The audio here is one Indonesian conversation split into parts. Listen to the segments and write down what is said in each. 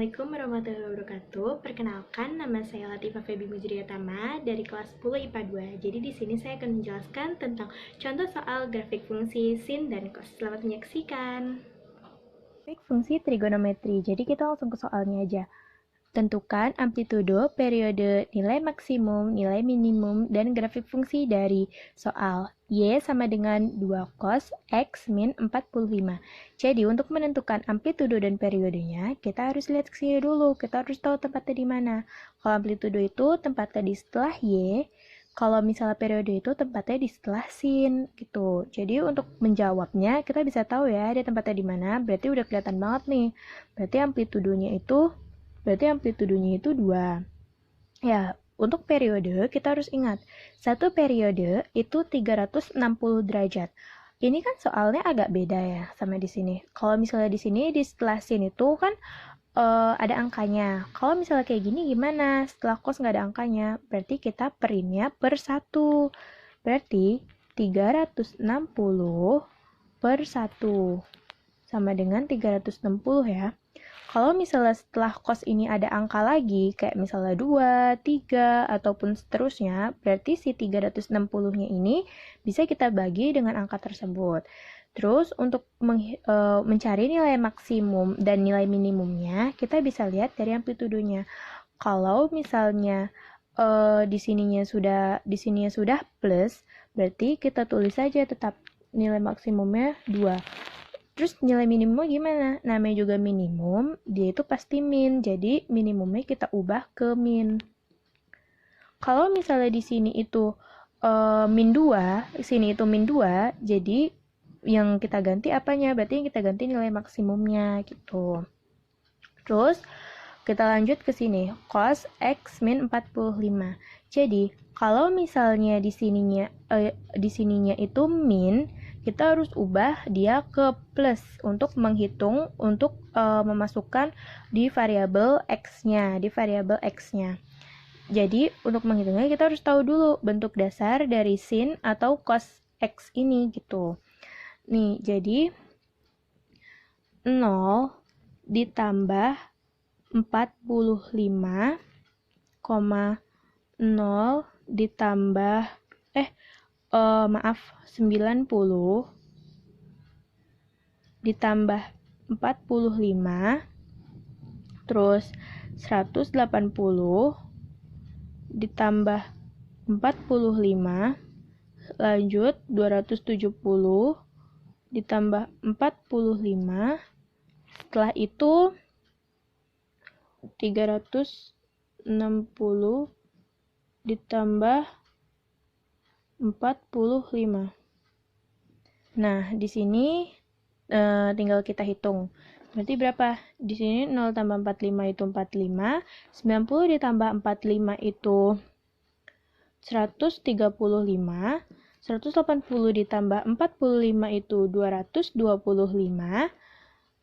Assalamualaikum warahmatullahi wabarakatuh. Perkenalkan, nama saya Latifah Febi Mujriyatama dari kelas 10 IPA 2. Jadi di sini saya akan menjelaskan tentang contoh soal grafik fungsi sin dan cos. Selamat menyaksikan. Grafik fungsi trigonometri. Jadi kita langsung ke soalnya aja. Tentukan amplitudo, periode, nilai maksimum, nilai minimum, dan grafik fungsi dari soal. Y sama dengan 2 cos X min 45. Jadi untuk menentukan amplitudo dan periodenya, kita harus lihat ke sini dulu. Kita harus tahu tempatnya di mana. Kalau amplitudo itu tempatnya di setelah Y, kalau misalnya periode itu tempatnya di setelah sin gitu. Jadi untuk menjawabnya kita bisa tahu ya dia tempatnya di mana. Berarti udah kelihatan banget nih. Berarti amplitudonya itu 2. Ya, untuk periode kita harus ingat, satu periode itu 360 derajat. Ini kan soalnya agak beda ya sama di sini. Kalau misalnya di sini di setelah sin itu kan ada angkanya. Kalau misalnya kayak gini gimana? Setelah cos nggak ada angkanya, berarti kita perinnya per 1. Berarti 360 per 1 sama dengan 360 ya. Kalau misalnya setelah cos ini ada angka lagi, kayak misalnya 2, 3, ataupun seterusnya, berarti si 360-nya ini bisa kita bagi dengan angka tersebut. Terus untuk mencari nilai maksimum dan nilai minimumnya, kita bisa lihat dari amplitudonya. Kalau misalnya di sininya sudah plus, berarti kita tulis saja tetap nilai maksimumnya 2. Terus nilai minimumnya gimana? Namanya juga minimum, dia itu pasti min. Jadi minimumnya kita ubah ke min. Kalau misalnya di sini itu min 2, sini itu min 2, jadi yang kita ganti apanya? Berarti yang kita ganti nilai maksimumnya gitu. Terus kita lanjut ke sini, cos X min 45. Jadi, kalau misalnya di sininya itu min, kita harus ubah dia ke plus untuk menghitung, untuk memasukkan di variabel X-nya, Jadi, untuk menghitungnya kita harus tahu dulu bentuk dasar dari sin atau cos X ini gitu. Nih, jadi 0 ditambah 45, 0 ditambah 90 ditambah 45, terus 180 ditambah 45, lanjut 270 ditambah 45, setelah itu 360 ditambah 45. Nah, di sini tinggal kita hitung. Berarti berapa? Di sini 0 tambah 45 itu 45, 90 ditambah 45 itu 135, 180 ditambah 45 itu 225,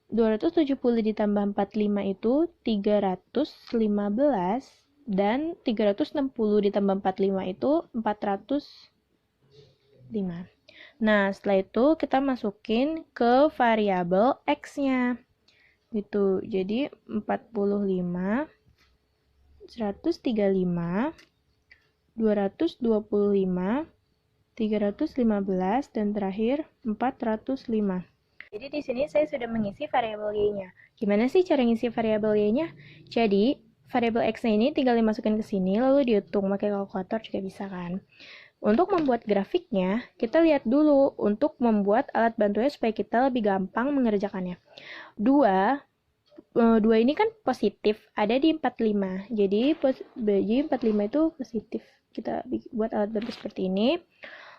270 ditambah 45 itu 315, dan 360 ditambah 45 itu 405. Nah, setelah itu kita masukin ke variabel X-nya. Gitu. Jadi 45, 135, 225, 315, dan terakhir 405. Jadi di sini saya sudah mengisi variabel Y-nya. Gimana sih cara ngisi variabel Y-nya? Jadi, variabel X-nya ini tinggal dimasukin ke sini, lalu dihitung pakai kalkulator juga bisa kan. Untuk membuat grafiknya, kita lihat dulu untuk membuat alat bantunya supaya kita lebih gampang mengerjakannya. 2 ini kan positif, ada di 45. Jadi 45 itu positif. Kita buat alat bantu seperti ini.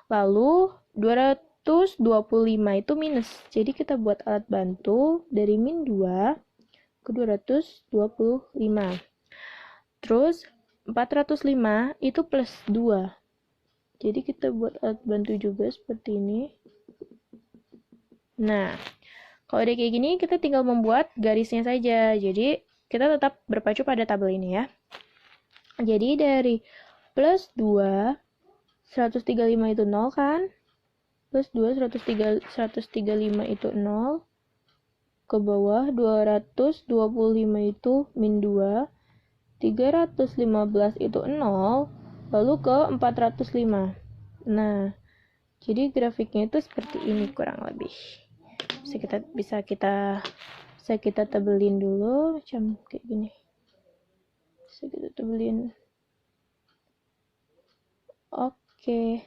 Lalu 225 itu minus. Jadi kita buat alat bantu dari min 2 ke 225. Terus 405 itu plus 2. Jadi kita buat alat bantu juga seperti ini. Nah, kalau udah kayak gini kita tinggal membuat garisnya saja. Jadi kita tetap berpacu pada tabel ini ya. Jadi dari plus 2, 135 itu 0 kan? Plus 2, 135 itu 0. ke bawah, 225 itu min 2, 315 itu 0, lalu ke 405. Nah, jadi grafiknya itu seperti ini kurang lebih. Bisa kita tebelin dulu macam kayak gini. Bisa kita tebelin. Oke.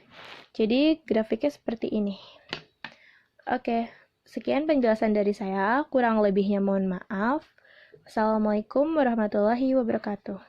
Jadi grafiknya seperti ini. Oke, sekian penjelasan dari saya. Kurang lebihnya mohon maaf. Assalamualaikum warahmatullahi wabarakatuh.